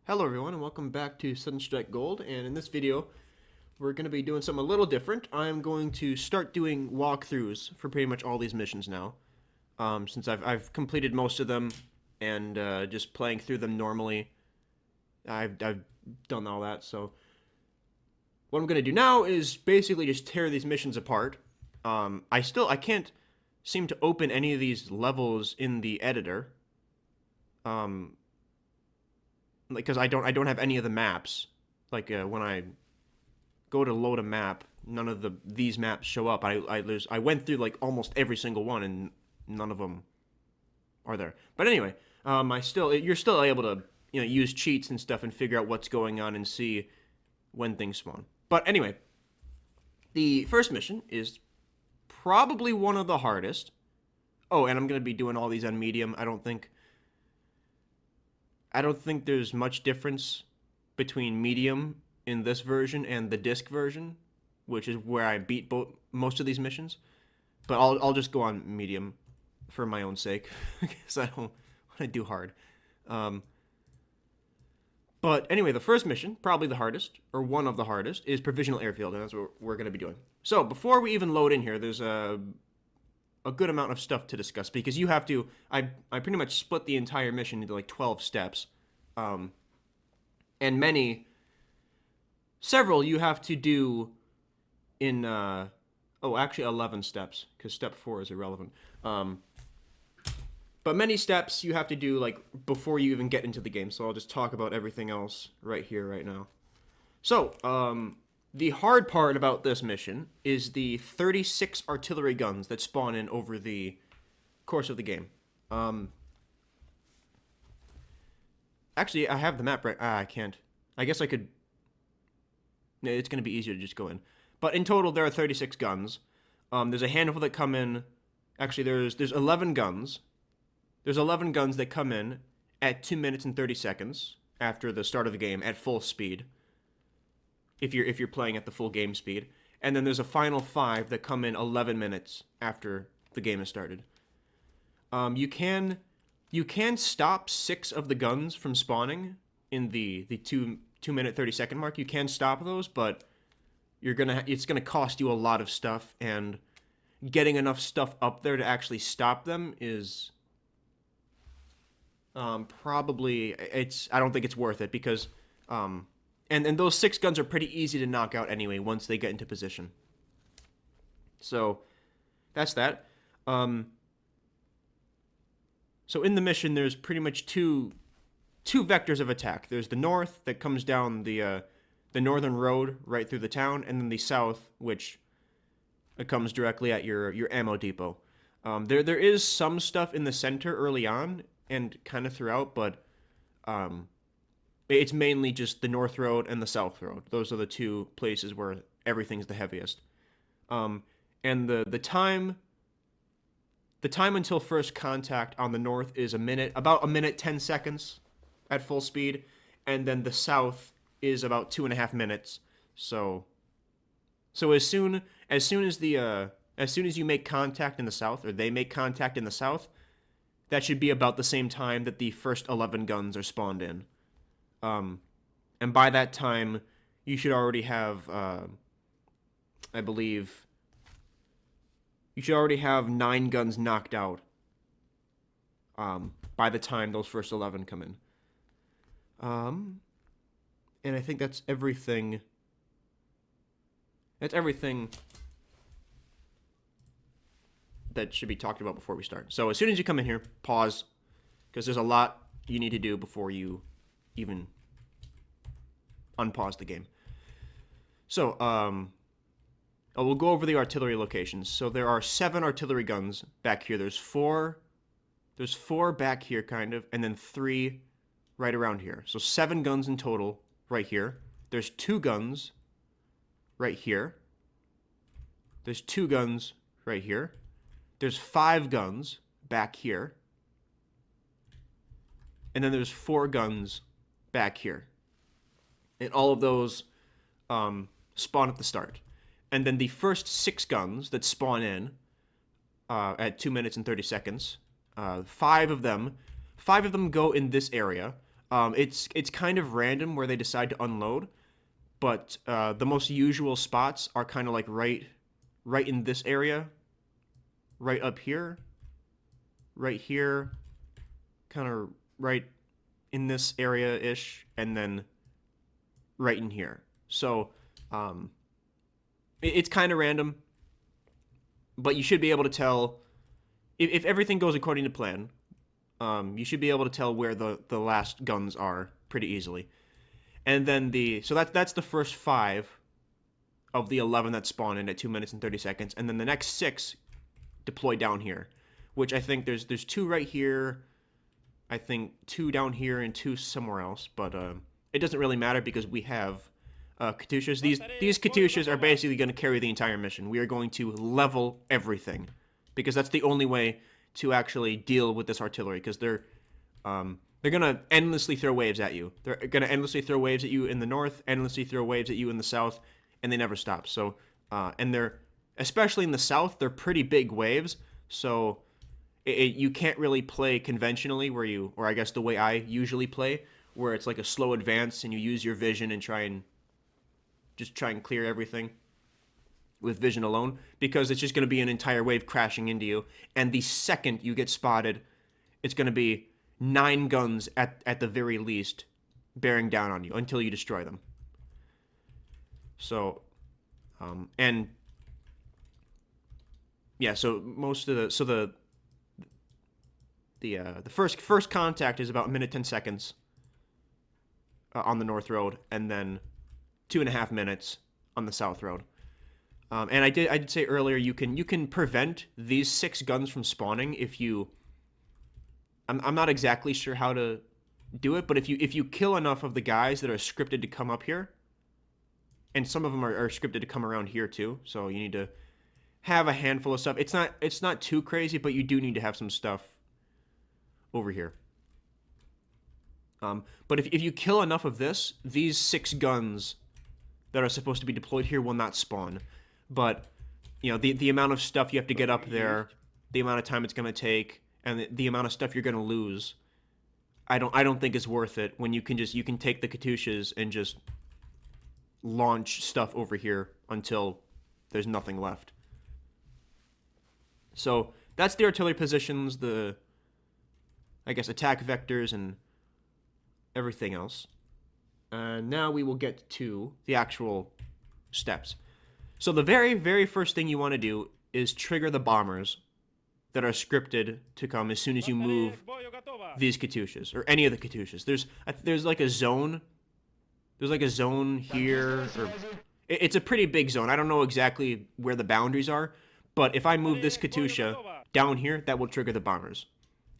Hello everyone and welcome back to Sudden Strike Gold, and in this video we're going to be doing something a little different. I'm going to start doing walkthroughs for pretty much all these missions now, since I've completed most of them and just playing through them normally. I've done all that, so what I'm going to do now is basically just tear these missions apart. I can't seem to open any of these levels in the editor. Because I don't have any of the maps. Like when I go to load a map, none of these maps show up. I went through like almost every single one, and none of them are there. But anyway, you're still able to use cheats and stuff and figure out what's going on and see when things spawn. But anyway, the first mission is probably one of the hardest. Oh, and I'm gonna be doing all these on medium. I don't think there's much difference between medium in this version and the disc version, which is where I beat most of these missions. But I'll just go on medium for my own sake because I don't want to do hard. Um, but anyway, the first mission, probably the hardest, or one of the hardest, is Provisional Airfield, and that's what we're going to be doing. So before we even load in here, there's a good amount of stuff to discuss because you have to. I pretty much split the entire mission into like 12 steps, and several you have to do in actually 11 steps because step 4 is irrelevant. But many steps you have to do like before you even get into the game. So I'll just talk about everything else right here, right now. So, the hard part about this mission is the 36 artillery guns that spawn in over the course of the game. Actually, I have the map right. I can't. I guess I could. It's going to be easier to just go in. But in total, there are 36 guns. There's a handful that come in. Actually, there's 11 guns. There's 11 guns that come in at 2 minutes and 30 seconds after the start of the game at full speed. If you're playing at the full game speed, and then there's a final 5 that come in 11 minutes after the game has started. You can stop 6 of the guns from spawning in the 2 minute 30 second mark. You can stop those, but it's gonna cost you a lot of stuff, and getting enough stuff up there to actually stop them is probably I don't think it's worth it because and those 6 guns are pretty easy to knock out anyway once they get into position. So that's that. So in the mission, there's pretty much two vectors of attack. There's the north that comes down the northern road right through the town, and then the south, which it comes directly at your ammo depot. There is some stuff in the center early on and kind of throughout, but it's mainly just the North Road and the South Road. Those are the 2 places where everything's the heaviest. And the time until first contact on the north is about a minute 10 seconds at full speed, and then the south is about 2.5 minutes. So as soon as you make contact in the south, or they make contact in the south, that should be about the same time that the first 11 guns are spawned in. And by that time, you should already have, I believe, you should already have 9 guns knocked out, by the time those first 11 come in. And I think that's everything. That's everything that should be talked about before we start. So as soon as you come in here, pause, because there's a lot you need to do before you even unpause the game. So, we'll go over the artillery locations. So there are 7 artillery guns back here. There's 4 back here, kind of, and then 3 right around here. So 7 guns in total right here. There's 2 guns right here. There's 2 guns right here. There's 5 guns back here. And then there's 4 guns back here. And all of those spawn at the start. And then the first 6 guns that spawn in at 2 minutes and 30 seconds, 5 of them go in this area. It's kind of random where they decide to unload, but the most usual spots are kind of like right in this area, right up here, right here, kind of right in this area-ish, and then right in here. So it's kind of random, but you should be able to tell if everything goes according to plan. You should be able to tell where the last guns are pretty easily. And then that's the first 5 of the 11 that spawn in at 2 minutes and 30 seconds, and then the next 6 deploy down here, which I think there's 2 right here, I think 2 down here and 2 somewhere else, but it doesn't really matter because we have Katyushas. These Katyushas are basically going to carry the entire mission. We are going to level everything because that's the only way to actually deal with this artillery, because they're gonna endlessly throw waves at you. They're gonna endlessly throw waves at you in the north, endlessly throw waves at you in the south, and they never stop. So, and they're, especially in the south, they're pretty big waves. So, you can't really play conventionally or I guess the way I usually play, where it's like a slow advance and you use your vision and try and clear everything with vision alone, because it's just going to be an entire wave crashing into you, and the second you get spotted, it's going to be 9 guns at the very least bearing down on you until you destroy them. So, and yeah, so most of the first contact is about a minute 10 seconds on the north road, and then 2.5 minutes on the south road. And I did say earlier you can prevent these 6 guns from spawning if you. I'm not exactly sure how to do it, but if you kill enough of the guys that are scripted to come up here, and some of them are scripted to come around here too, so you need to have a handful of stuff. It's not too crazy, but you do need to have some stuff over here. But if you kill enough of these 6 guns that are supposed to be deployed here will not spawn. But, you know, the amount of stuff you have to get up there, the amount of time it's going to take, and the amount of stuff you're going to lose, I don't think is worth it when you can take the Katyushas and just launch stuff over here until there's nothing left. So that's the artillery positions, the, I guess, attack vectors, and everything else. Now we will get to the actual steps. So the very, very first thing you want to do is trigger the bombers that are scripted to come as soon as you move these Katyushas, or any of the Katyushas. There's like a zone. There's like a zone here, or it's a pretty big zone. I don't know exactly where the boundaries are, but if I move this Katyusha down here, that will trigger the bombers.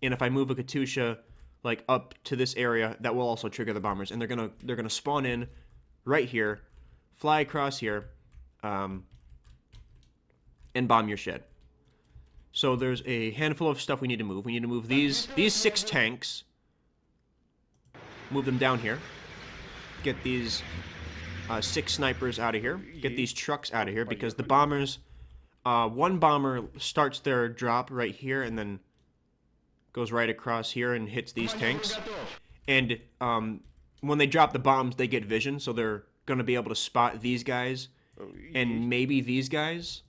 And if I move a Katyusha like up to this area, that will also trigger the bombers, and they're gonna spawn in right here, fly across here, and bomb your shit. So there's a handful of stuff we need to move. We need to move these 6 tanks, move them down here, get these 6 snipers out of here, get these trucks out of here, because the bombers, one bomber starts their drop right here and then goes right across here and hits these tanks. And when they drop the bombs, they get vision, so they're going to be able to spot these guys and maybe these guys.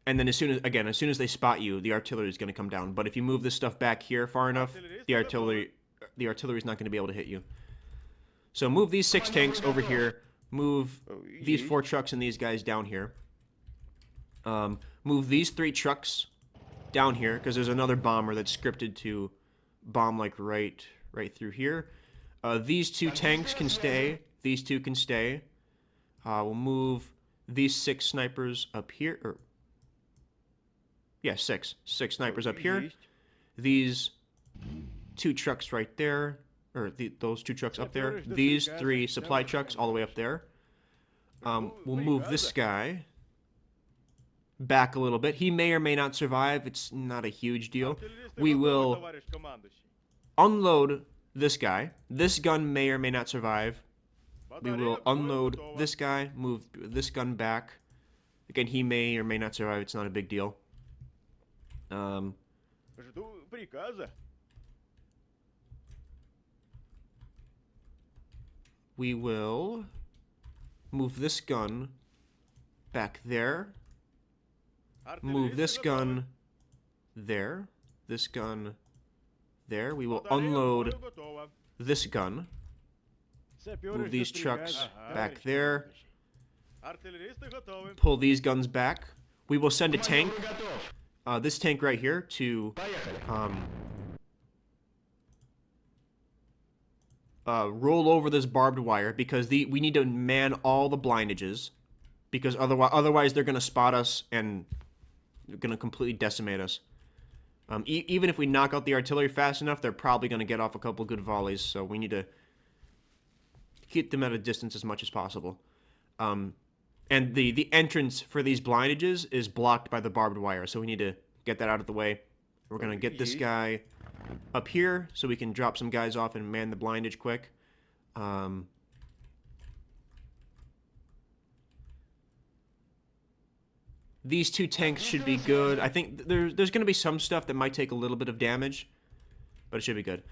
And then as soon as they spot you, the artillery is going to come down. But if you move this stuff back here far enough, the artillery is not going to be able to hit you. So move these 6 tanks over here. Move these 4 trucks and these guys down here. Move these 3 trucks down here, because there's another bomber that's scripted to bomb like right through here. These 2 tanks can stay. These 2 can stay. We'll move these 6 snipers up here. Or, yeah, 6 snipers up here. These 2 trucks right there, or those 2 trucks up there. These 3 supply trucks all the way up there. We'll move this guy back a little bit. He may or may not survive. It's not a huge deal. We will unload this guy. This gun may or may not survive. We will unload this guy, move this gun back. Again, he may or may not survive. It's not a big deal. we will move this gun back there. Move this gun there. This gun there. We will unload this gun. Move these trucks back there. Pull these guns back. We will send a tank, this tank right here, to roll over this barbed wire, because we need to man all the blindages, because otherwise they're going to spot us and they're going to completely decimate us. Even if we knock out the artillery fast enough, they're probably going to get off a couple good volleys, so we need to keep them at a distance as much as possible. And the entrance for these blindages is blocked by the barbed wire, so we need to get that out of the way. We're going to get this guy up here so we can drop some guys off and man the blindage quick. These two tanks should be good. I think there's going to be some stuff that might take a little bit of damage, but it should be good.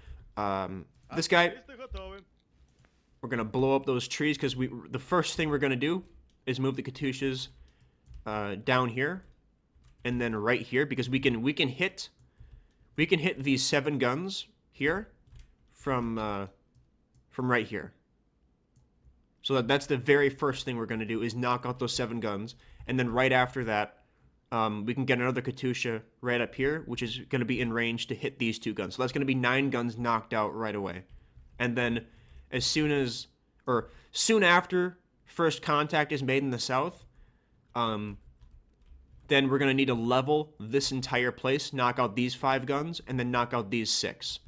This guy, we're going to blow up those trees, because the first thing we're going to do is move the Katyushas down here and then right here, because we can hit these 7 guns here from right here. So that's the very first thing we're going to do, is knock out those 7 guns, and then right after that we can get another Katyusha right up here, which is going to be in range to hit these 2 guns. So that's going to be 9 guns knocked out right away. And then soon after first contact is made in the south, then we're going to need to level this entire place, knock out these 5 guns, and then knock out these 6.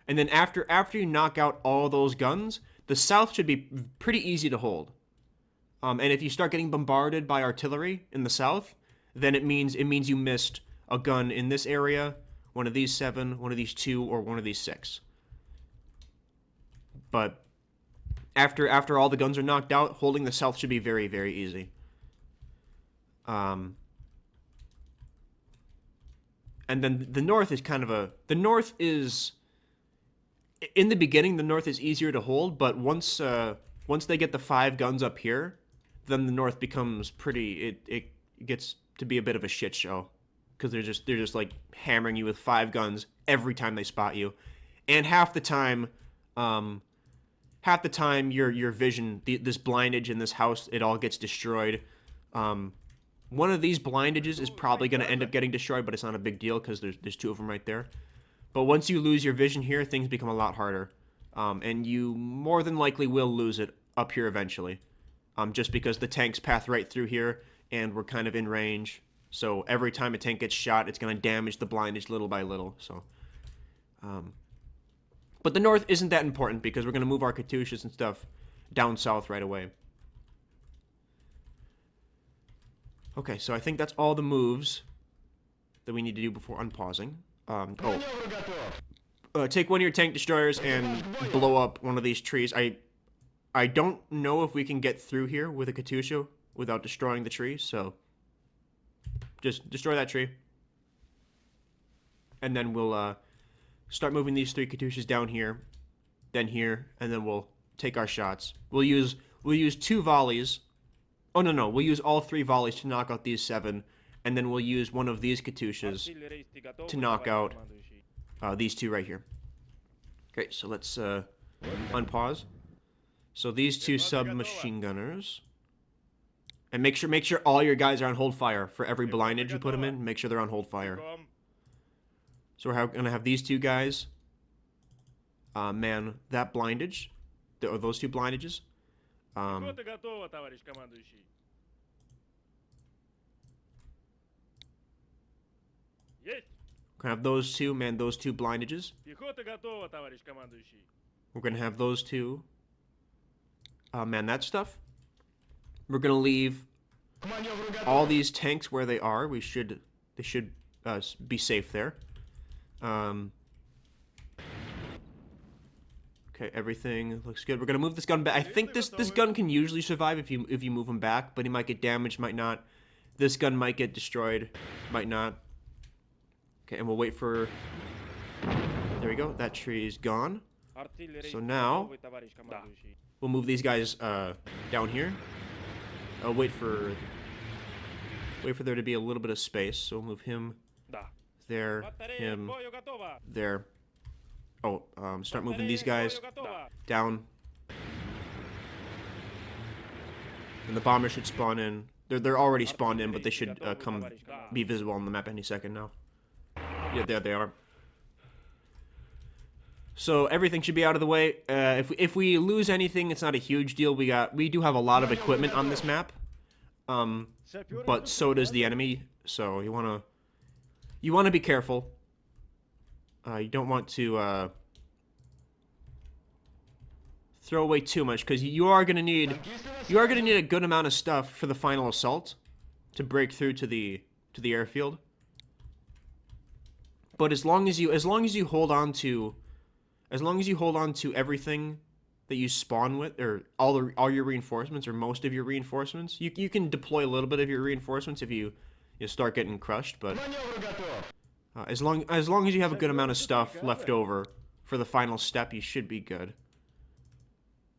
And then after you knock out all those guns, the south should be pretty easy to hold. And if you start getting bombarded by artillery in the south, then it means you missed a gun in this area, one of these 7, one of these 2, or one of these 6. But after all the guns are knocked out, holding the south should be very, very easy. And then the north is the north is, in the beginning, the north is easier to hold, but once they get the 5 guns up here, then the north becomes it gets to be a bit of a shit show, because they're just like hammering you with 5 guns every time they spot you, and half the time your vision, this blindage in this house, it all gets destroyed. One of these blindages is probably going to end up getting destroyed, but it's not a big deal because there's 2 of them right there. But once you lose your vision here, things become a lot harder. And you more than likely will lose it up here eventually. Just because the tanks pass right through here, and we're kind of in range. So every time a tank gets shot, it's going to damage the blindage little by little. So, but the north isn't that important, because we're going to move our Katyushas and stuff down south right away. Okay, so I think that's all the moves that we need to do before unpausing. Take one of your tank destroyers and blow up one of these trees. I don't know if we can get through here with a Katyusha without destroying the tree, so just destroy that tree. And then we'll start moving these 3 Katyushas down here, then here, and then we'll take our shots. We'll use 2 volleys. Oh, no. We'll use all 3 volleys to knock out these 7, and then we'll use one of these Katyushas to knock out these 2 right here. Okay, so let's unpause. So these 2 submachine gunners. And make sure all your guys are on hold fire. For every blindage you put them in, make sure they're on hold fire. So we're going to have these 2 guys man that blindage, or those 2 blindages. Gonna have those 2 man those 2 blindages. We're gonna have those 2 man that stuff. We're gonna leave all these tanks where they are. They should be safe there. Okay, everything looks good. We're gonna move this gun back. I think this gun can usually survive if you move him back, but he might get damaged, might not. This gun might get destroyed, might not. Okay, and we'll wait for. There we go. That tree is gone. So now We'll move these guys down here. I'll wait for there to be a little bit of space. So we'll move him there, him there. Oh, start moving these guys down. And the bombers should spawn in. They're already spawned in, but they should be visible on the map any second now. Yeah, there they are. So everything should be out of the way. If we lose anything, it's not a huge deal. We do have a lot of equipment on this map, but so does the enemy. So you wanna be careful. You don't want to throw away too much, because you are gonna need a good amount of stuff for the final assault to break through to the airfield. But as long as you hold on to everything that you spawn with, or all your reinforcements, or most of your reinforcements, you can deploy a little bit of your reinforcements if you start getting crushed. But as long as you have a good amount of stuff left over for the final step, you should be good.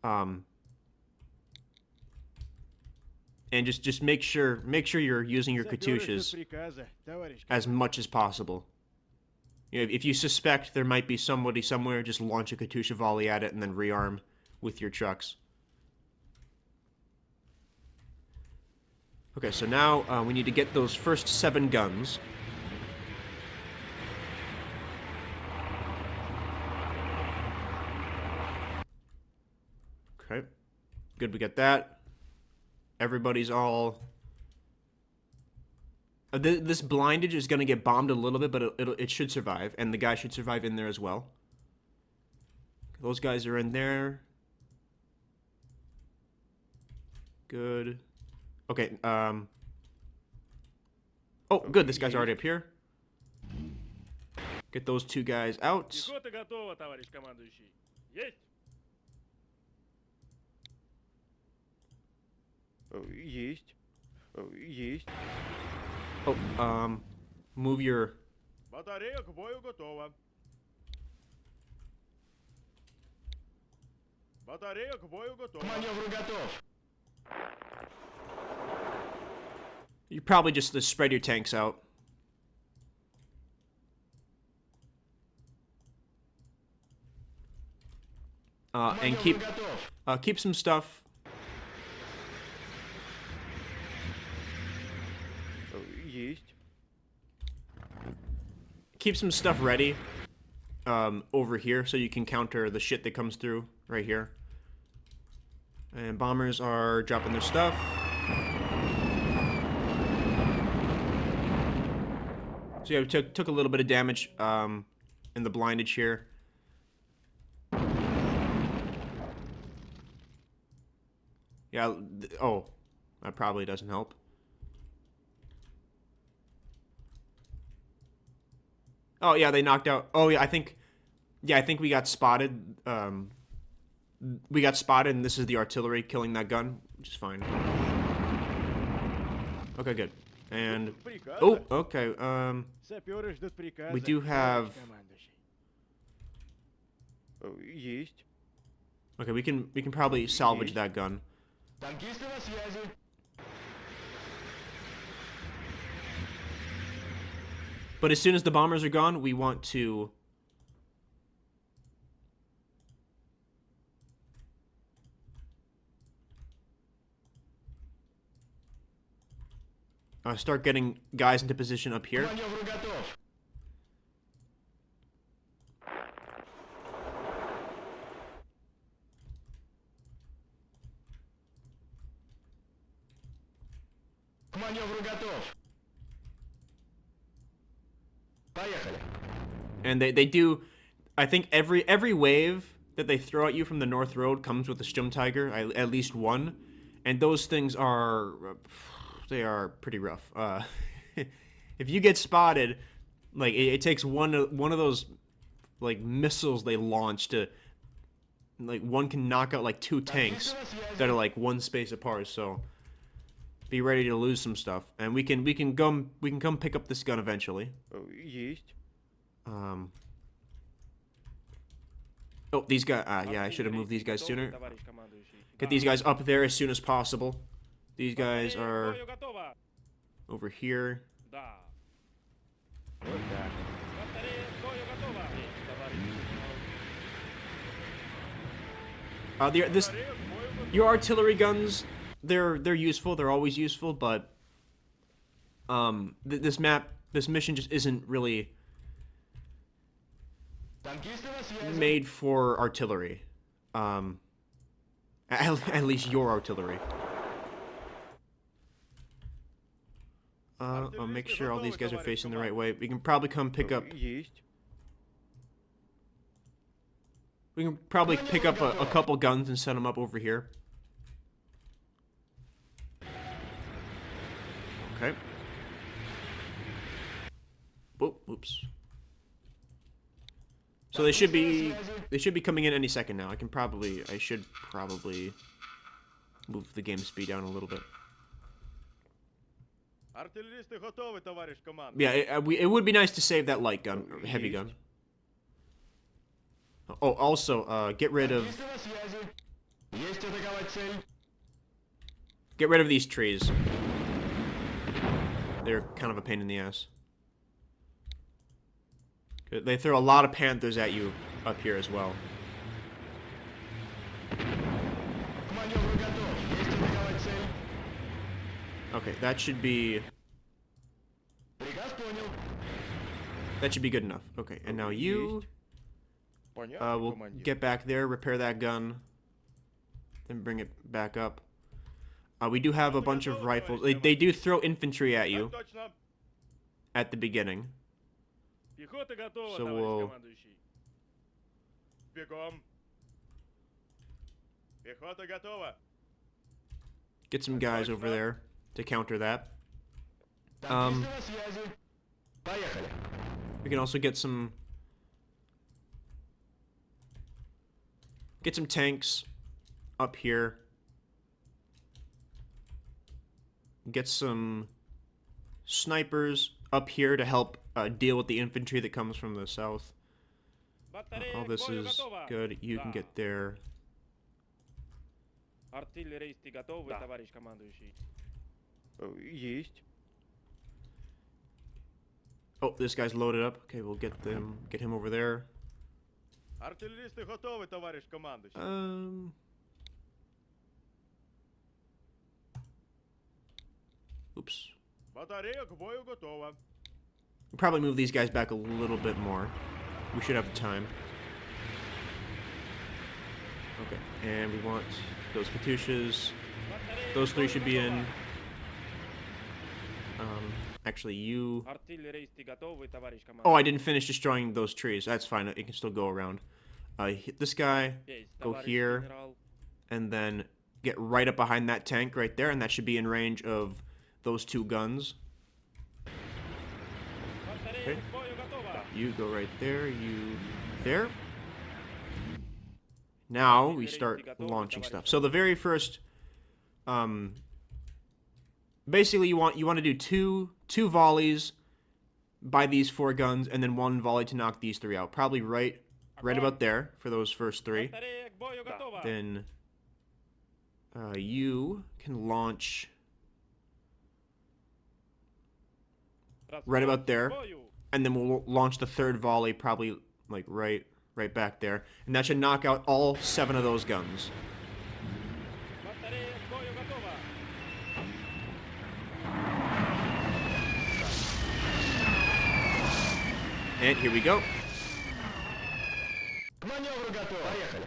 And just make sure you're using your Katyushas as much as possible. You know, if you suspect there might be somebody somewhere, just launch a Katyusha volley at it and then rearm with your trucks. Okay, so now we need to get those first 7 guns. Okay, good, we get that. Everybody's all... This blindage is going to get bombed a little bit, but it should survive, and the guy should survive in there as well. Those guys are in there. Good. Okay, oh, good, this guy's already up here. Get those 2 guys out. Есть. Есть. Oh, move your... Батарея к бою готова. Батарея к бою готова. К маневру готов. You probably just spread your tanks out. And keep some stuff. Есть. Keep some stuff ready over here so you can counter the shit that comes through right here. And bombers are dropping their stuff. So yeah, we took a little bit of damage in the blindage here. Yeah, oh, that probably doesn't help. Oh yeah, they knocked out. Oh yeah, I think we got spotted. We got spotted, and this is the artillery killing that gun, which is fine. Okay, good. And oh, okay. We do have. Есть. Okay, we can probably salvage that gun. But as soon as the bombers are gone, we want to start getting guys into position up here. And they do, I think every wave that they throw at you from the North Road comes with a Sturmtiger, at least one, and those things are, they are pretty rough. If you get spotted, like it takes one of those like missiles they launch to, like, one can knock out like 2 tanks that are like 1 space apart. So be ready to lose some stuff, and we can come pick up this gun eventually. Есть. Oh, these guys. Yeah, I should have moved these guys Артиллерийский sooner. готовы, товарищ командующий. Get Да. these guys up there as soon as possible. These guys Батарея к are бою готова. over here. Да. Вот так. Батарея к бою готова. Есть, товарищ. This Батарея к бою готова. your artillery guns, they're useful. They're always useful, but this mission just isn't really made for artillery. At least your artillery. I'll make sure all these guys are facing the right way. We can probably come pick up. Есть. We can probably pick up a couple guns and set them up over here. Okay. Oops. So they should be coming in any second now. I should probably move the game speed down a little bit. Артиллеристы готовы, товарищ командующий. Yeah, it would be nice to save that light gun, or heavy gun. Oh, also, get rid of these trees. They're kind of a pain in the ass. They throw a lot of panthers at you up here as well. Okay, that should be good enough. Okay, and now you Понятно, will командир. get back there, repair that gun, then bring it back up. We do have a bunch of rifles. They do throw infantry at you Так точно. at the beginning. Пехота готова, So товарищ we'll- командующий. Бегом. Пехота готова. Get some guys over there to counter that. We can also get some tanks up here. Get some snipers up here to help deal with the infantry that comes from the south. Батарея All к this бою is готова. good. You can Да. get there. Артиллеристы готовы, товарищ командующий. Есть. Oh, this guy's loaded up. Okay, we'll get him over there. Артиллеристы готовы, товарищ командующий. Oops. Батарея к бою готова. We'll probably move these guys back a little bit more. We should have time. Okay, and we want those Katyushas. Батарея Those к three бою should be готова. in. Actually, you. Артиллеристы готовы, товарищ командующий. Oh, I didn't finish destroying those trees. That's fine. It can still go around. Hit this guy, Есть, go товарищ here, генерал. and then get right up behind that tank right there, and that should be in range of those two guns. Батарея Okay. к бою готова. You go right there. You there. Now we start launching stuff. So the very first, basically you want to do two volleys by these four guns, and then one volley to knock these three out. Probably right about there for those first three. Батарея к бою готова. Then you can launch right about there, К бою. and then we'll launch the third volley probably like right back there, and that should knock out all 7 of those guns. Батарея к бою готова. And here we go. К маневру готов. Поехали.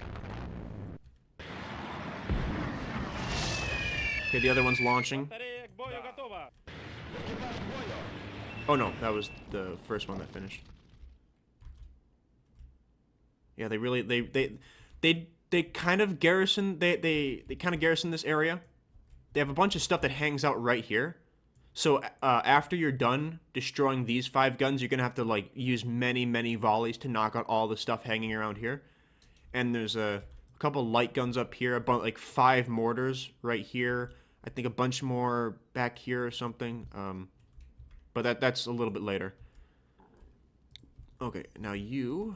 Okay, the other one's launching. Батарея к бою готова. Oh no, that was the first one that finished. Yeah, they kind of garrison they kind of garrison this area. They have a bunch of stuff that hangs out right here. So after you're done destroying these 5 guns, you're gonna have to like use many volleys to knock out all the stuff hanging around here. And there's a couple light guns up here, about like 5 mortars right here. I think a bunch more back here or something. But that's a little bit later. Okay, now you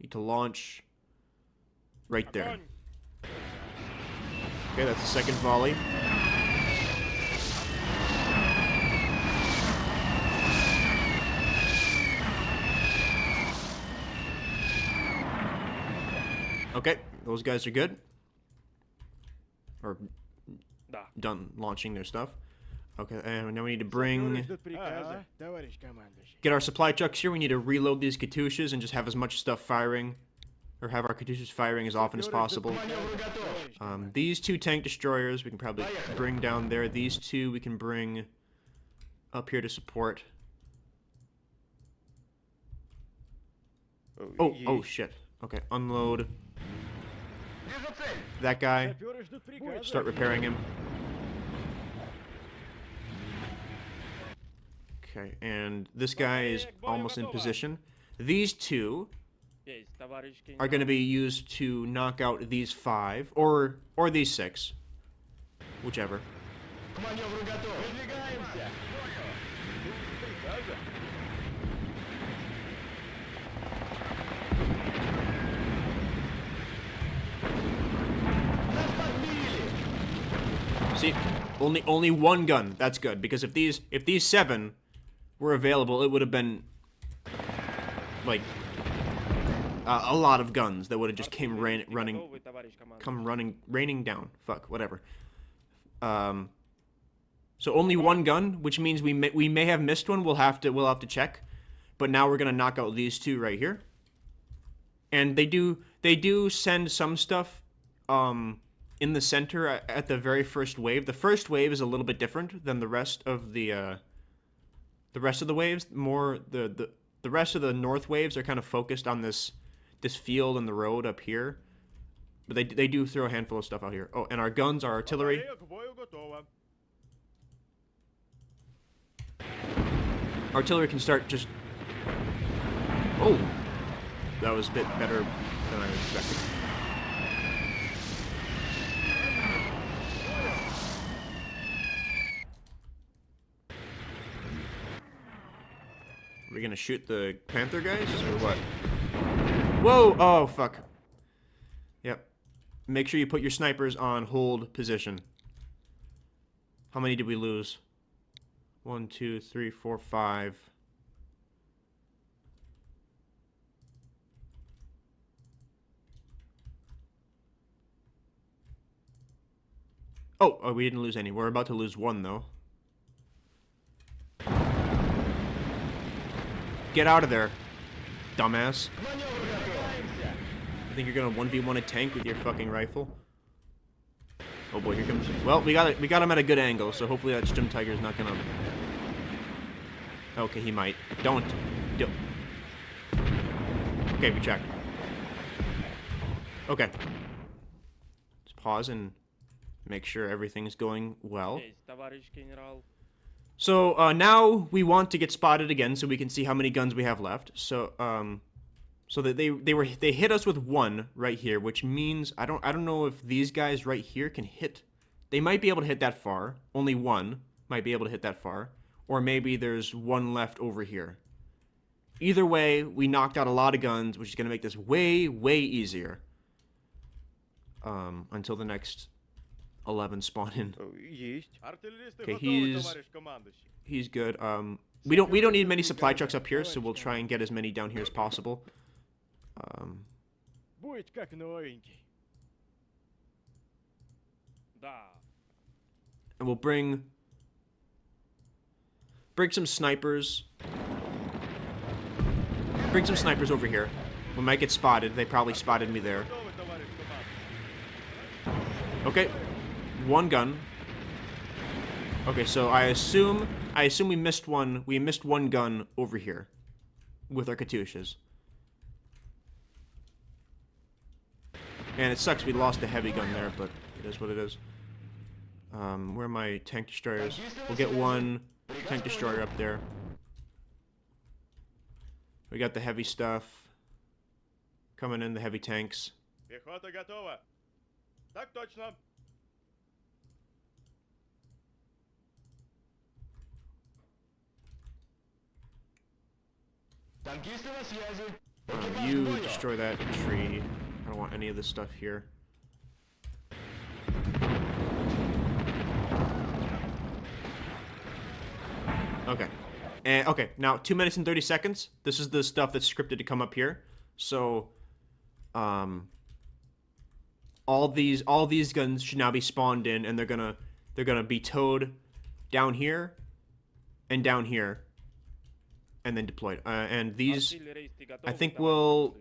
need to launch Right there. Огонь! Okay, that's the second volley. Okay, those guys are good. Or Да. done launching their stuff. Okay, and now we need to bring... Ждут приказа, товарищ командующий. Get our supply trucks here. We need to reload these Katyushas and just have as much stuff firing. Or have our Katyushas firing as often as possible. These two tank destroyers we can probably bring down there. These two we can bring up here to support. Oh shit. Okay, unload that guy. Саперы ждут приказа. Start repairing him. Okay, and this guy is almost in position. These two Есть, товарищ are going to генерал. be used to knock out these 5 or these 6, whichever. К маневру готов. Выдвигаемся. Приказа. Нас подбили. See, only one gun. That's good because if these 7 were available, it would have been like a lot of guns that would have just came Артиллерийский running готовый, товарищ командующий. raining down. Fuck, whatever. So only one gun, which means we may have missed one. We'll have to check. But now we're gonna knock out these two right here. And they do send some stuff in the center at the very first wave. The first wave is a little bit different than the rest of the rest of the waves. More the rest of the north waves are kind of focused on this field and the road up here. But they do throw a handful of stuff out here. Oh, and our guns, our artillery. Батарея к бою готова. Artillery can start just... Oh! That was a bit better than I expected. Are we gonna shoot the Panther guys, or what? Whoa! Oh, fuck. Yep. Make sure you put your snipers on hold position. How many did we lose? 1, 2, 3, 4, 5. Oh, we didn't lose any. We're about to lose 1, though. Get out of there, dumbass. К маневру готовимся. You think you're gonna 1v1 a tank with your fucking rifle? Oh boy, here comes... Well, we got him at a good angle, so hopefully that Stim Tiger's not gonna... Okay, he might. Don't. Okay, we checked. Okay. Let's pause and make sure everything's going well. Есть, товарищ генерал. So, now we want to get spotted again so we can see how many guns we have left. So, so that they hit us with 1 right here, which means I don't know if these guys right here can hit. They might be able to hit that far. Only 1 might be able to hit that far. Or maybe there's 1 left over here. Either way, we knocked out a lot of guns, which is going to make this way, way easier. Until the next 11 spawn in. Есть. Артиллеристы Okay, готовы, товарищ командующий. he's good. We don't need many supply trucks up here, so we'll try and get as many down here as possible. Будет как новенький. Да. And we'll bring some snipers. Bring some snipers over here. We might get spotted. They probably spotted me there. Готовы, товарищ командующий. Okay, 1 gun. Okay, so I assume we missed one. We missed 1 gun over here with our Katyushas. And it sucks we lost a heavy gun there, but it is what it is. Where are my tank destroyers? We'll get 1 tank destroyer up there. We got the heavy stuff coming in, the heavy tanks. Пехота готова. Так точно. Танкисты на связи. You destroy that tree. I don't want any of this stuff here. Okay. And okay, now 2 minutes and 30 seconds. This is the stuff that's scripted to come up here. So all these guns should now be spawned in, and they're gonna be towed down here and down here and then deployed. And these I think we'll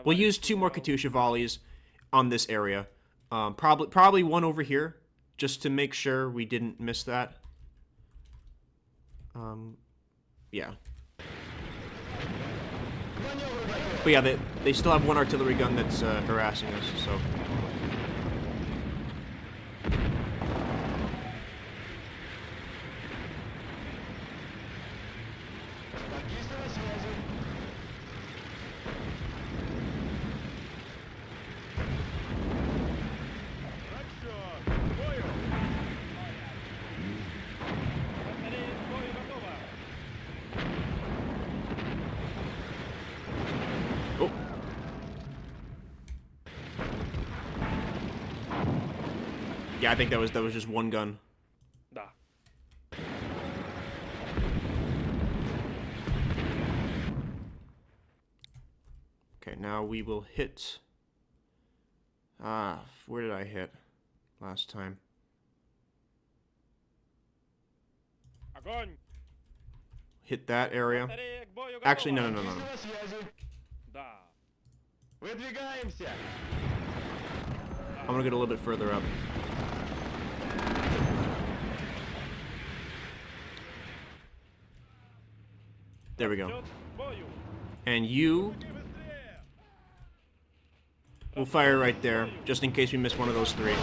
use 2 more Katyusha volleys on this area. Probably one over here, just to make sure we didn't miss that. Yeah. But yeah, they still have 1 artillery gun that's harassing us, so. Oh. Yeah, I think that was just 1 gun. Да. Okay, now we will hit. Where did I hit last time? Огонь! Hit that area. Батарея к бою Actually, готова. no. На связи. Да. Выдвигаемся. I'm gonna get a little bit further up. There we go. Идет к бою. And you Иди быстрее. will fire right there, just in case we miss one of those 3.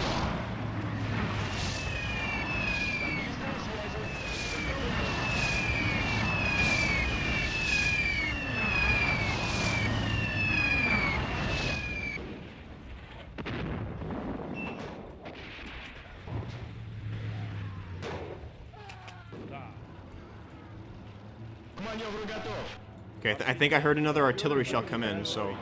Да. К маневру готов. Okay, I think I heard another artillery shell come in, so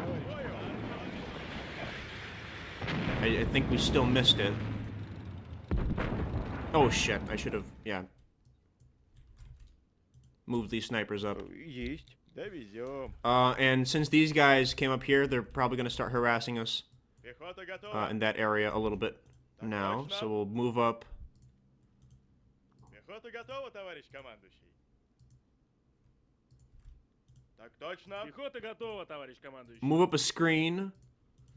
I think we still missed it. Oh shit, I should have, yeah. Moved these snipers up. Есть. Довезем. And since these guys came up here, they're probably gonna start harassing us Пехота готова. in that area a little bit now, so we'll move up. Пехота готова, товарищ командующий. Так точно. Пехота готова, товарищ командующий. Move up a screen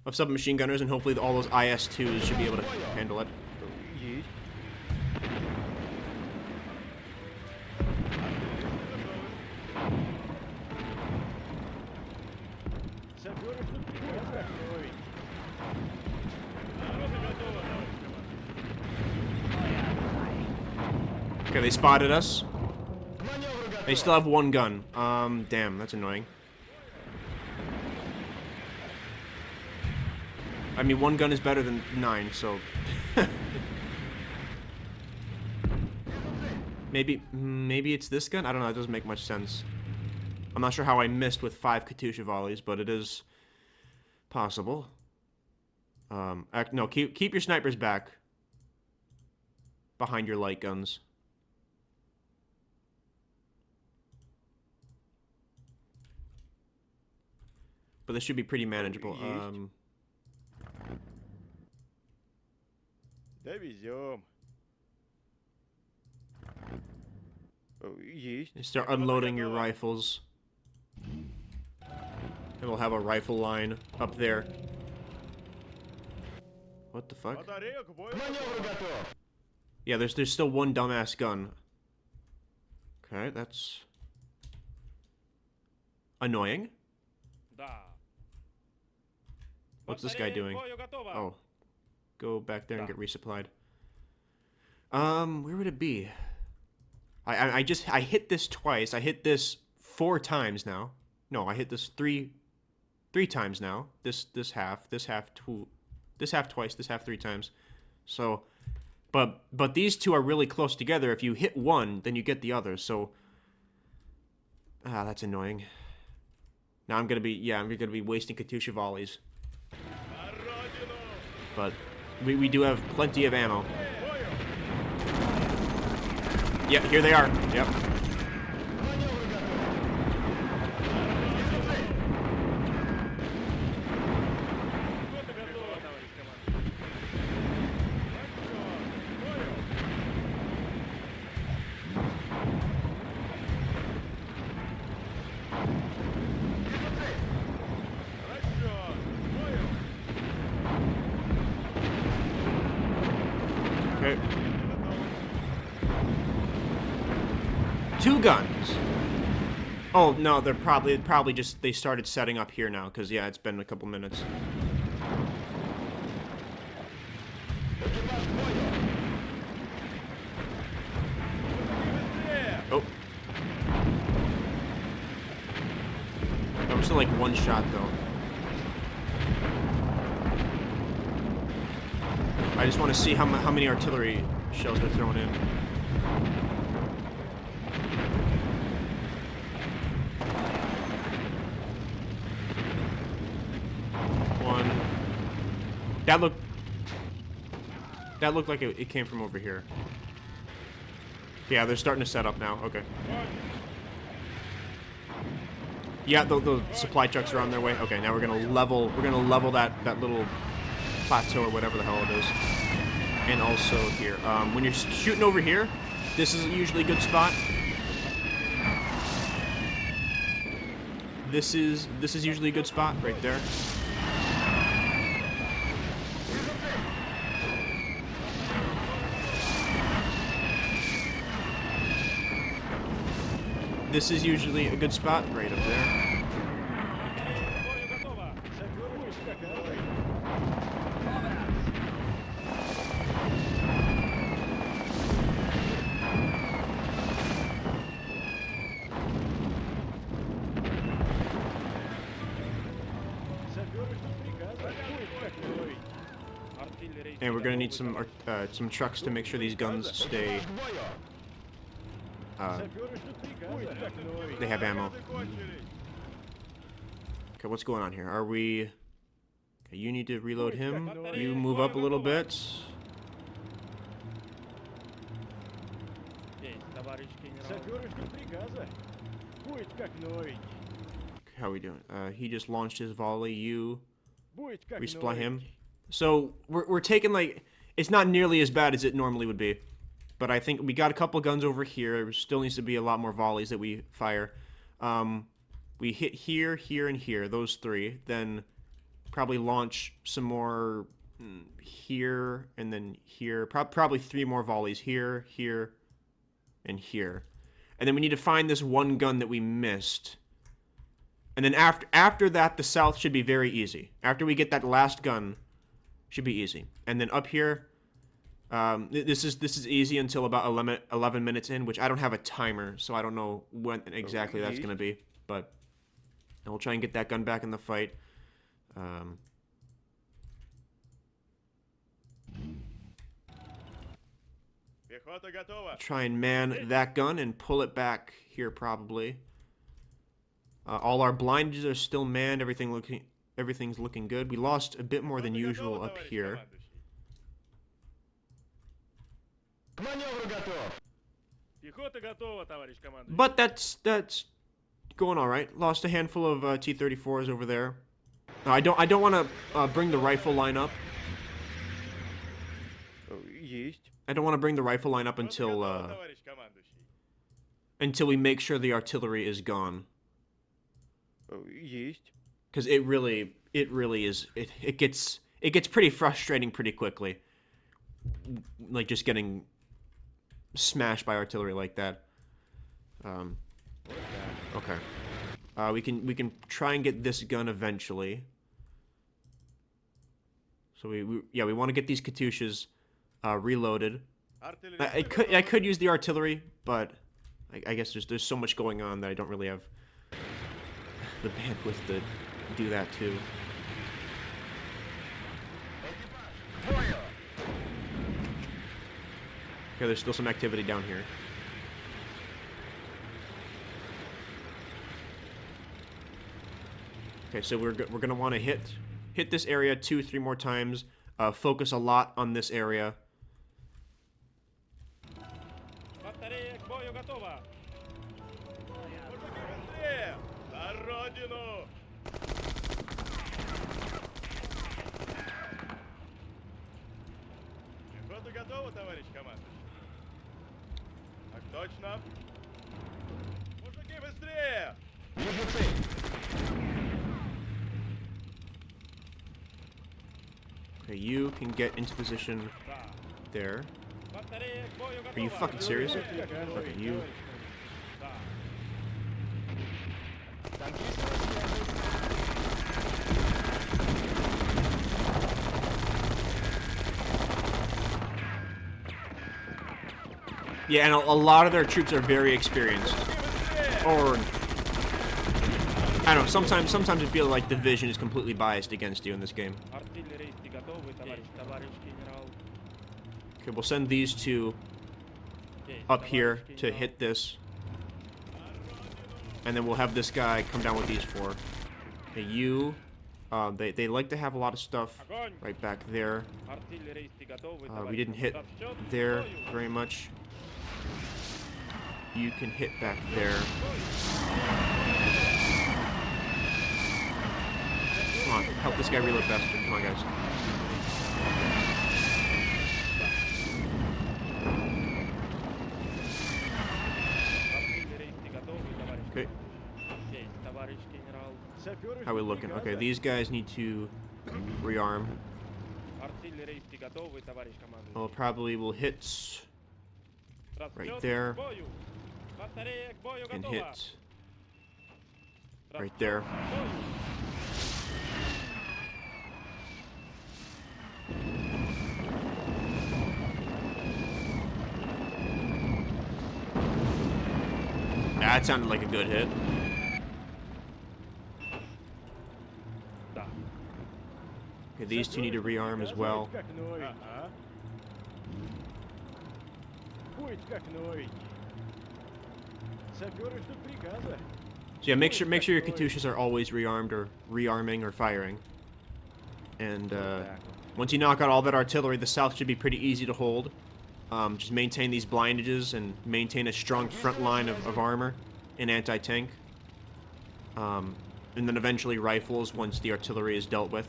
of submachine gunners, and hopefully all those IS-2s should be able to handle it. Есть. Саперы тут прекрасно новенький. Пехота готова, товарищ командующий. Okay, they spotted us. К маневру готов. They still have 1 gun. Damn, that's annoying. I mean, 1 gun is better than 9, so... Maybe it's this gun? I don't know, it doesn't make much sense. I'm not sure how I missed with 5 Katyusha volleys, but it is possible. No, keep your snipers back. Behind your light guns. But this should be pretty manageable. Довезем. Есть. You start unloading your rifles. And we'll have a rifle line up there. What the fuck? Батарея к бою К маневру готова. готов. Yeah, there's still 1 dumbass gun. Okay, that's annoying. Да. What's this guy Батарея к doing? бою готова. Oh, go back there and get resupplied. Where would it be? I hit this twice. I hit this 4 times now. No, I hit this three times now. This half twice, this half 3 times. So, but these 2 are really close together. If you hit one, then you get the other. So, that's annoying. Now I'm gonna be wasting Katyusha volleys. But we do have plenty of ammo. Yeah, here they are. Yep. Okay. 2 guns. Oh no, they're probably just they started setting up here now because yeah, it's been a couple minutes. Oh. That was still like 1 shot though. I just want to see how many artillery shells they're throwing in. One. That looked like it came from over here. Yeah, they're starting to set up now. Okay. Yeah, the supply trucks are on their way. Okay, now we're gonna level that little plateau or whatever the hell it is. And also here. When you're shooting over here, this is usually a good spot. This is usually a good spot right there. This is usually a good spot right up there. And we're gonna need some trucks to make sure these guns stay. They have ammo. Okay, what's going on here? Are we? Okay, you need to reload him. You move up a little bit. How are we doing? He just launched his volley. You resupply him. So we're taking like it's not nearly as bad as it normally would be, but I think we got a couple guns over here. There still needs to be a lot more volleys that we fire. We hit here, here, and here. Those 3. Then probably launch some more here and then here. Probably 3 more volleys here, here, and here. And then we need to find this 1 gun that we missed. And then after that, the south should be very easy. After we get that last gun, should be easy. And then up here, this is easy until about 11 minutes in, which I don't have a timer, so I don't know when exactly that's going to be. But we'll try and get that gun back in the fight. Try and man that gun and pull it back here probably. All our blinders are still manned. Everything's looking good. We lost a bit more than usual up here. But that's going all right. Lost a handful of T-34s over there. I don't want to bring the rifle line up. I don't want to bring the rifle line up until we make sure the artillery is gone. Because it really is. It gets pretty frustrating pretty quickly. Like just getting smashed by artillery like that. Okay. We can try and get this gun eventually. So we want to get these Katyushas reloaded. I could use the artillery, but I guess there's so much going on that I don't really have the bandwidth to do that too. Okay, there's still some activity down here. Okay, so we're gonna want to hit this area 2-3 more times. Focus a lot on this area. Батарея к бою готова. Мужики, быстрее! На родину! Пехота готова, товарищ командир? Так точно. Мужики, быстрее! Вижу цель. Okay, you can get into position there. Батарея к бою готова. Are you fucking serious? Okay, you. Да. Танкист на связи. Yeah, and a lot of their troops are very experienced. Or I don't know. Sometimes I feel like the vision is completely biased against you in this game. Артиллеристы готовы, товарищ генерал. Okay, we'll send these two up here to hit this. And then we'll have this guy come down with these 4. Okay, you... they like to have a lot of stuff right back there. Артиллеристы готовы, We didn't hit there very much. You can hit back there. Come on, help this guy reload faster. Come on, guys. Артиллеристы готовы, товарищ. Okay, Есть, товарищ генерал. Саперы how are we ждут looking? Okay, приказа. these guys need to rearm. Артиллеристы готовы, товарищ командир. Well, probably will hit Расчёт there. к бою. Батарея к бою and готова. hit right there. К бою. That sounded like a good hit. Да. Okay, these two need to rearm as well. Как новенький. Ага. Будь как новенький. Саперы ждут приказа. So yeah, make sure your Katyushas are always rearmed or rearming or firing. And once you knock out all that artillery, the south should be pretty easy to hold. Just maintain these blindages and maintain a strong front line of armor and anti-tank. And then eventually rifles once the artillery is dealt with.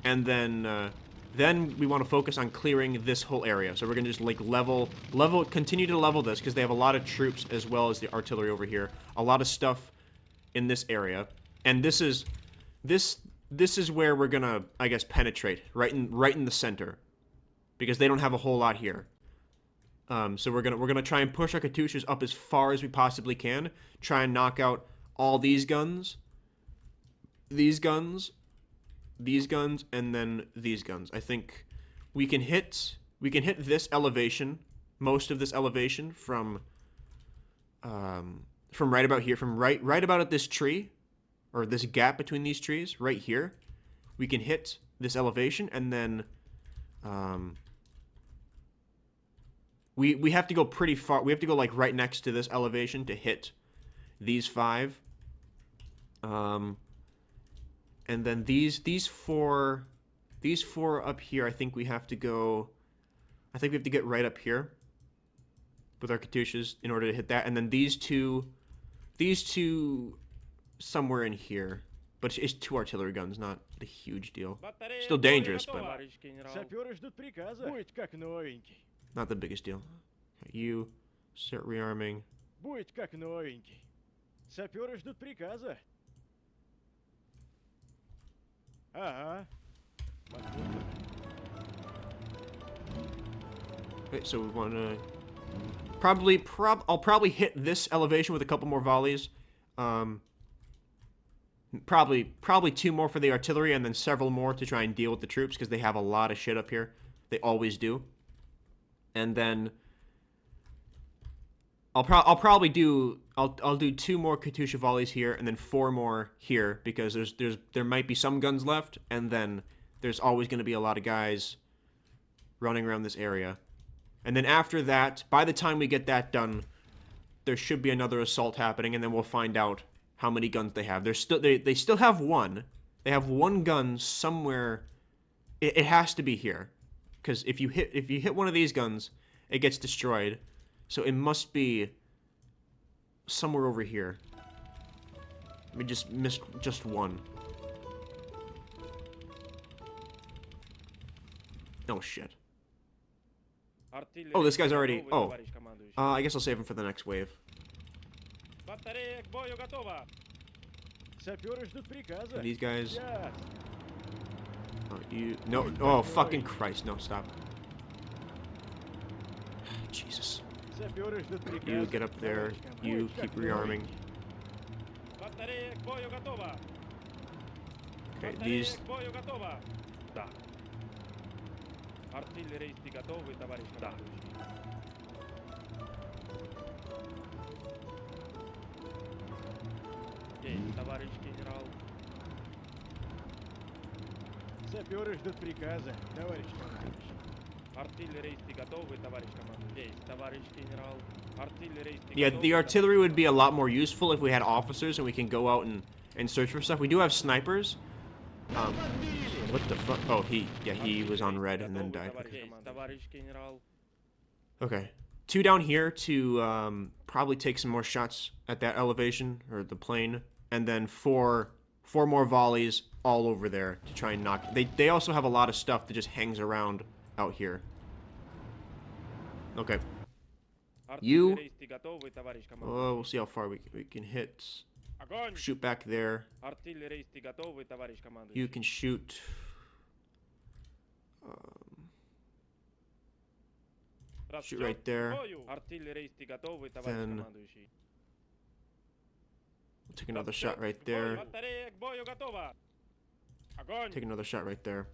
And then we want to focus on clearing this whole area. So we're gonna just like continue to level this because they have a lot of troops as well as the artillery over here. A lot of stuff in this area, and this is where we're gonna, I guess, penetrate right in the center, because they don't have a whole lot here. So we're gonna try and push our Katyushas up as far as we possibly can. Try and knock out all these guns, these guns, and then these guns. I think we can hit this elevation, most of this elevation from right about here, from right about at this tree, or this gap between these trees, right here. We can hit this elevation, and then we have to go pretty far. We have to go like right next to this elevation to hit these 5. And then these four up here, I think we have to go. I think we have to get right up here with our Katyushas in order to hit that. And then these two somewhere in here. But it's 2 artillery guns, not a huge deal. Батарея Still к бою dangerous, готова, but товарищ генерал. Саперы ждут приказа. Будь как новенький. not the biggest deal. Okay, you start rearming. Будь как новенький. Саперы ждут приказа. Ага. Послушай. Okay, so we want to I'll probably hit this elevation with a couple more volleys. Probably 2 more for the artillery, and then several more to try and deal with the troops, because they have a lot of shit up here. They always do. And then I'll do 2 more Katyusha volleys here, and then 4 more here, because there might be some guns left, and then there's always going to be a lot of guys running around this area. And then after that, by the time we get that done, there should be another assault happening, and then we'll find out how many guns they have. They still have one. They have one gun somewhere. It has to be here, because if you hit one of these guns, it gets destroyed. So it must be somewhere over here. We just missed just one. Oh shit. Oh, this guy's already. Oh, I guess I'll save him for the next wave. Батарея к бою готова. Саперы ждут приказа. These guys. Yes. Oh, you no. Oh fucking Christ! No, stop. Jesus. Саперы ждут приказа. You get up there. You keep rearming. Батарея к бою готова. Okay, Батарея these. к бою готова. Да. Артиллеристы готовы, товарищ командующий. Есть, товарищ генерал. Саперы ждут приказа, товарищ командующий. Артиллеристы готовы, товарищ командующий. Есть, товарищ генерал. Артиллеристы Yeah, готовы, the товарищ artillery would be a lot more useful if we had officers and we can go out and search for stuff. We do have snipers. What the fuck? Oh, he was on red and then died. Okay. Есть, товарищ генерал. Okay. 2 down here to probably take some more shots at that elevation or the plane, and then four more volleys all over there to try and knock. They also have a lot of stuff that just hangs around out here. Okay. You. Артиллеристы готовы, товарищ командующий. Oh, we'll see how far we can hit. Огонь! Shoot back there. Артиллеристы готовы, товарищ командующий. You can shoot. Shoot right there. Артиллеристы готовы, товарищ Then- командующий. Take another shot right there. Батарея к бою готова. Огонь! Take another shot right there.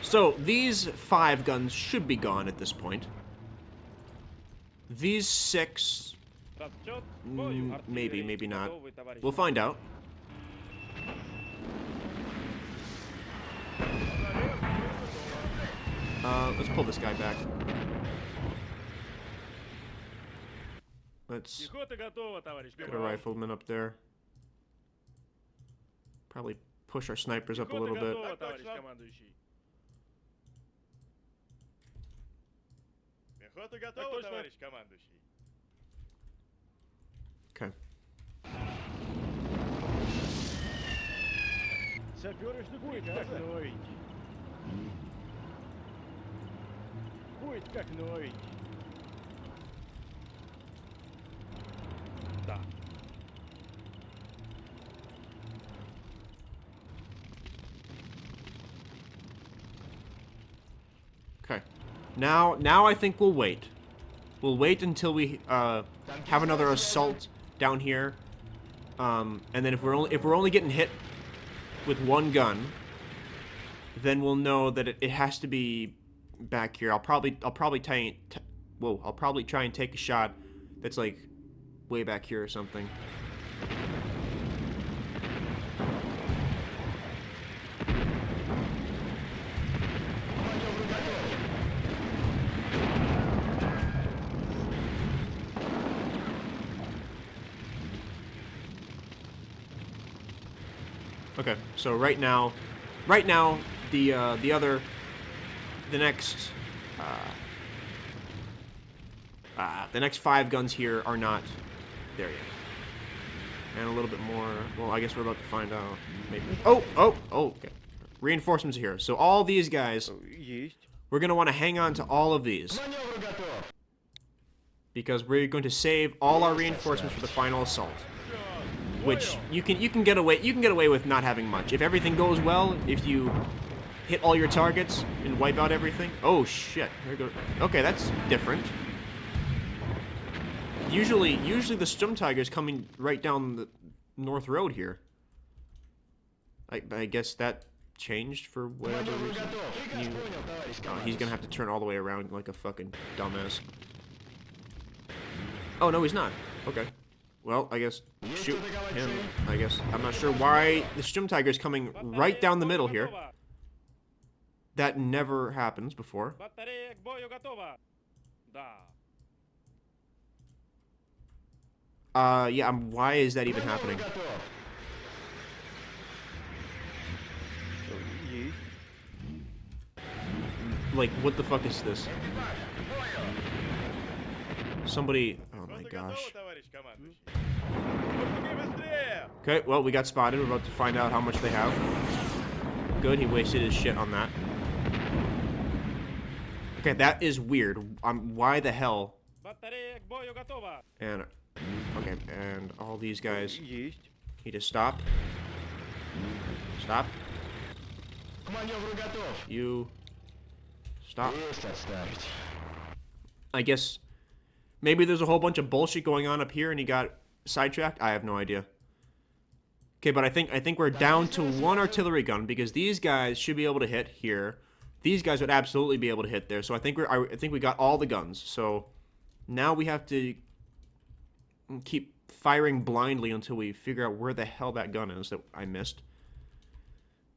So, these 5 guns should be gone at this point. These 6, Расчет к бою. maybe, Артиллеристы maybe not. готовы, товарищ We'll find out. Let's pull this guy back. Let's Пехота готова, товарищ get a генерал. rifleman up there. Probably push our snipers up a Пехота little bit. готова, товарищ командующий. Пехота Так готова, точно. товарищ командующий. Okay. Саперы ждут приказа. Новенький. Будет как новенький. Да. Okay. Now I think we'll wait. We'll wait until we have another assault down here. And then if we're only getting hit with one gun, then we'll know that it has to be back here. I'll probably try and take a shot that's like way back here or something. Okay, so right now, the next 5 guns here are not there yet. And a little bit more. Well, I guess we're about to find out. Maybe. Oh, okay. Reinforcements are here. So all these guys, Есть. we're gonna want to hang on to all of these Маневр готов. because we're going to save all our reinforcements for the final assault. Which you can get away with not having much. If everything goes well, if you hit all your targets and wipe out everything. Oh shit. Here we go. Okay, that's different. Usually the Sturm Tiger's coming right down the North Road here. I guess that changed for whatever Маневр reason. готов. Can you- Приказ понял, товарищ Oh, he's командующий. gonna have to turn all the way around like a fucking dumbass. Oh, no, he's not. Okay. Well, I guess shoot him. I guess. I'm not sure why the Sturmtiger's coming right down the middle here. That never happens before. Батарея к бою готова. Да. Yeah, why is that even happening? Готов. Есть. Like, what the fuck is this? Somebody... Oh my Что-то gosh. готово, товарищ командующий. Мужики, быстрее! Okay, well, we got spotted. We're about to find out how much they have. Good, he wasted his shit on that. Okay, that is weird. Why the hell? Батарея к бою готова. And... Okay, and all these guys Есть. need to stop. Stop. К маневру готов. You... Stop. Есть отставить. I guess... Maybe there's a whole bunch of bullshit going on up here and he got sidetracked? I have no idea. Okay, but I think we're down to one artillery gun because these guys should be able to hit here. These guys would absolutely be able to hit there. So I think we got all the guns. So now we have to keep firing blindly until we figure out where the hell that gun is that I missed.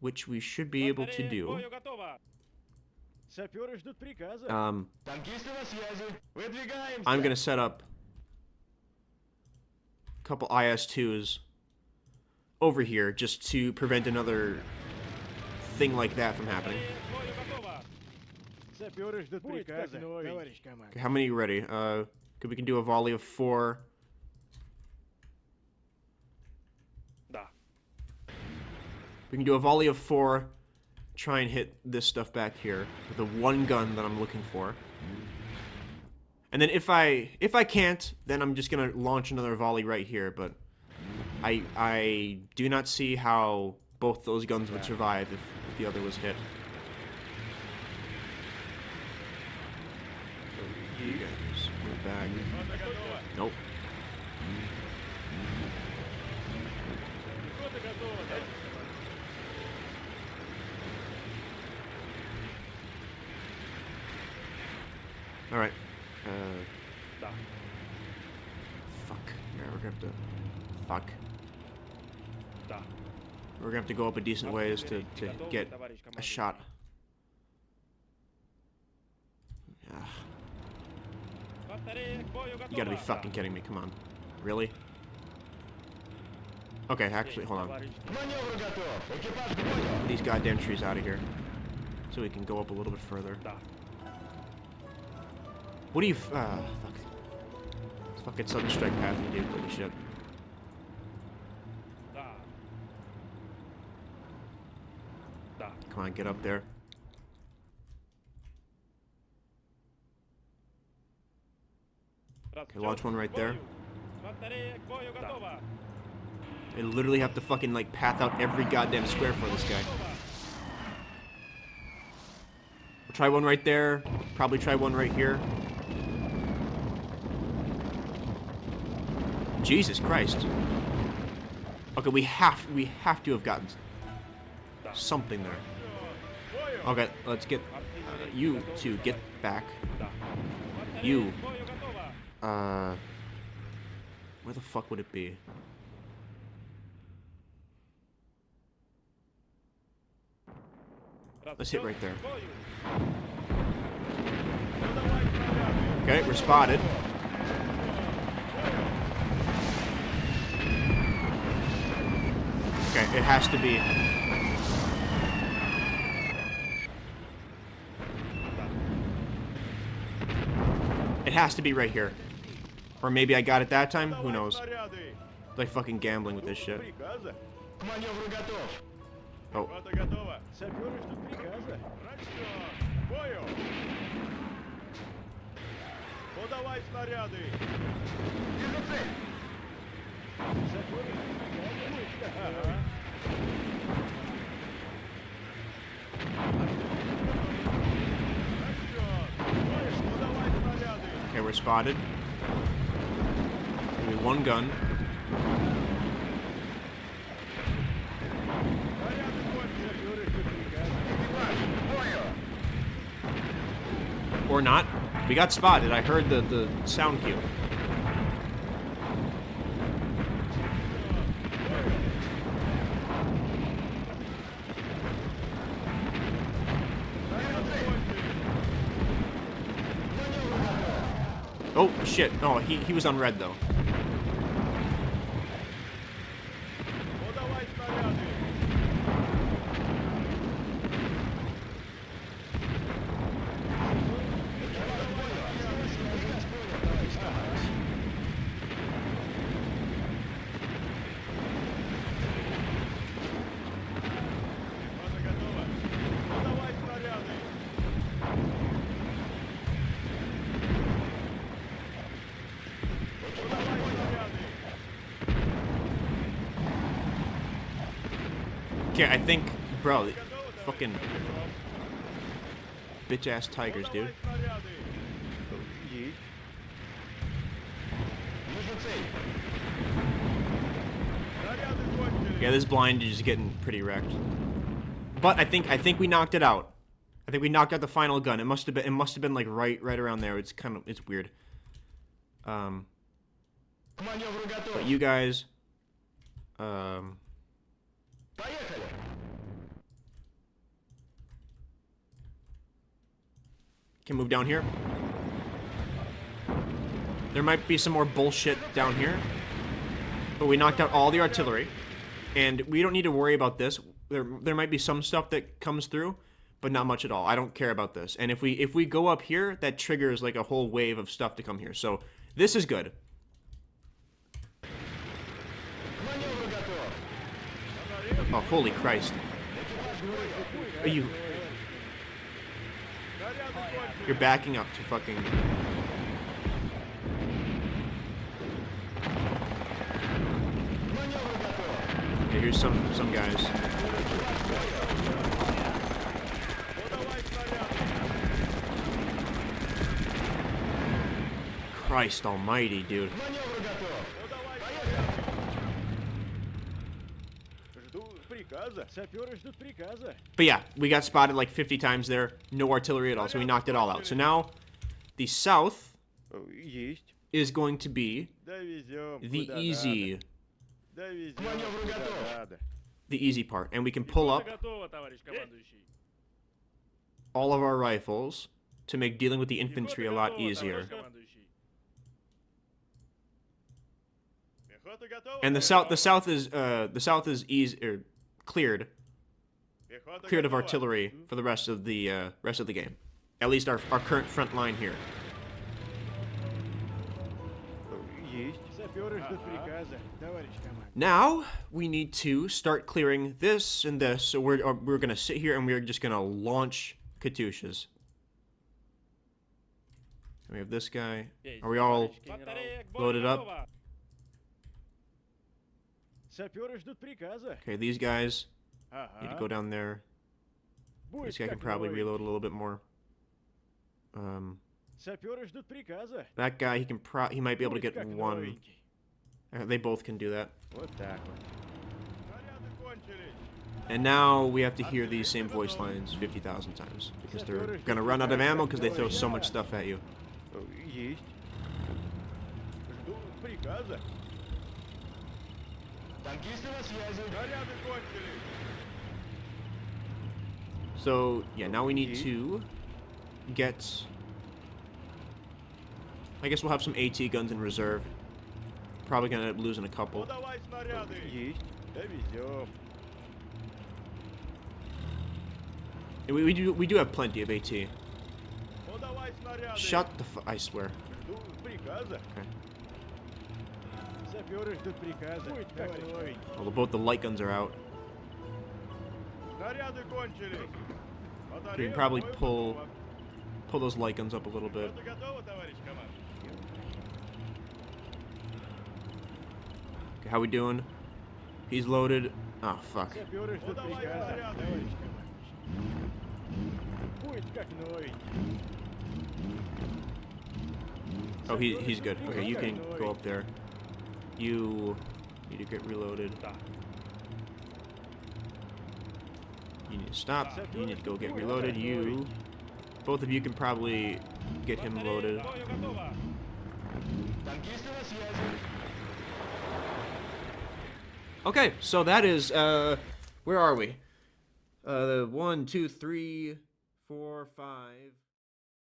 Which we should be able to Батарея к do. бою готова. Саперы ждут приказа. Танкисты на связи. Выдвигаемся. I'm gonna set up a couple IS-2s over here just to prevent another thing like that from happening. Батарея к бою готова. Саперы ждут приказа, товарищ командир. Okay, how many are you ready? We can do a volley of 4. Да. We can do a volley of 4. Try and hit this stuff back here with the one gun that I'm looking for. And then if I can't, then I'm just gonna launch another volley right here. But I do not see how both those guns would survive if the other was hit. You guys move back. Nope. Пехота готова, товарищ. All right. Да. Fuck. Yeah, we're gonna have to. Fuck. Да. We're gonna have to go up a decent ways to get a shot. Ah, Батарея к бою готова. you gotta be fucking kidding me. Come on. Really? Okay, actually, hold on. Товарищ. К маневру готов. Экипаж к бою. Get these goddamn trees out of here. So we can go up a little bit further. Да. What do you. Fuck. It's fucking sudden strike path, dude. Holy shit. Да. Да. Come on, get up there. Okay, launch one right there. Батарея к бою готова. They literally have to fucking, like, path out every goddamn square for this guy. We'll try one right there. Probably try one right here. Jesus Christ. Okay, we have to have gotten something there. Okay, let's get you to get back. You. Where the fuck would it be? Let's hit right there. Okay, we're spotted. Okay, it has to be. It has to be right here. Or maybe I got it that time? Who knows? Like fucking gambling with this shit. Приказа. К маневру готов. Oh, Пехота готова. Саперы ждут приказа. Расчет. К бою. Подавай снаряды. Вижу цель. Саперы ждут приказа. Подавай снаряды. okay, we're spotted. Give me one gun. Снаряды кончились. Саперы ждут приказа. Экипаж к бою. Or not. We got spotted. I heard the sound cue. Oh, shit. Oh, he was on red, though. Подавай снаряды! Пехота готова! Подавай снаряды! Подавай снаряды! Okay, I think, bro, Готово, fucking bitch-ass tigers, dude. Подавай снаряды! Есть. Снаряды кончились! Yeah, this blind is getting pretty wrecked. But I think we knocked it out. I think we knocked out the final gun. It must have been like right around there. It's weird. But you guys, can move down here. There might be some more bullshit down here. But we knocked out all the artillery. And we don't need to worry about this. There might be some stuff that comes through, but not much at all. I don't care about this. And if we go up here, that triggers like a whole wave of stuff to come here. So this is good. Oh, holy Christ. Are you... You're backing up to fucking... Yeah, here's some guys. Подавай снаряды! Christ almighty, dude. Подавай снаряды! Жду приказа. Саперы ждут приказа. But yeah, we got spotted like 50 times there. No artillery at all, so we knocked it all out. So now, the south Есть. is going to be Довезем the куда easy, надо. Довезем куда надо. the easy part. And we can pull up Пехота готова, товарищ командующий. all of our rifles to make dealing with the infantry a lot Пехота готова, easier. товарищ командующий. Пехота готова, And the товарищ south is easy cleared Пехота of готова. artillery for the rest of the game. At least our current front line here. Есть. Саперы ждут приказа, товарищ командир. Now we need to start clearing this and this. So we're gonna sit here and we're just gonna launch Katyushas. And we have this guy. Есть, Are we all товарищ генерал. Батарея к бою loaded up? готова. Саперы ждут приказа. Okay? These guys need to Ага. go down there. Будет This guy can как probably новый. reload a little bit more. Саперы ждут приказа. That guy he might be able to Будет get как one. новенький. They both can do that. Вот так вот. Снаряды кончились. And now we have to hear these same voice lines 50,000 times because they're gonna run out of ammo because they throw so much stuff at you. Есть. Жду приказа. Танкисты на связи. Снаряды кончились. So yeah, now we need to get. I guess we'll have some AT guns in reserve. Probably gonna end up losing a couple. Подавай снаряды. Есть. Довезем. We do have plenty of AT. Подавай снаряды. Shut the I swear. Жду приказа. Okay. Саперы ждут приказа. Будет как новенький. Although both the light guns are out. Снаряды кончились. We Батарея can probably к бою pull готова. those light guns up a little bit. Пехота готова, товарищ командир. Okay, how we doing? He's loaded. Oh fuck. Саперы ждут Подавай приказа, снаряды. товарищ командир. Будет как новенький. Oh, he's good. Okay, you can go up there. You need to get reloaded. Да. You need to stop. You need to go get reloaded. Both of you can probably get him Батарея loaded. к бою готова. Танкисты на связи. Okay, so that is where are we? 1, 2, 3, 4, 5.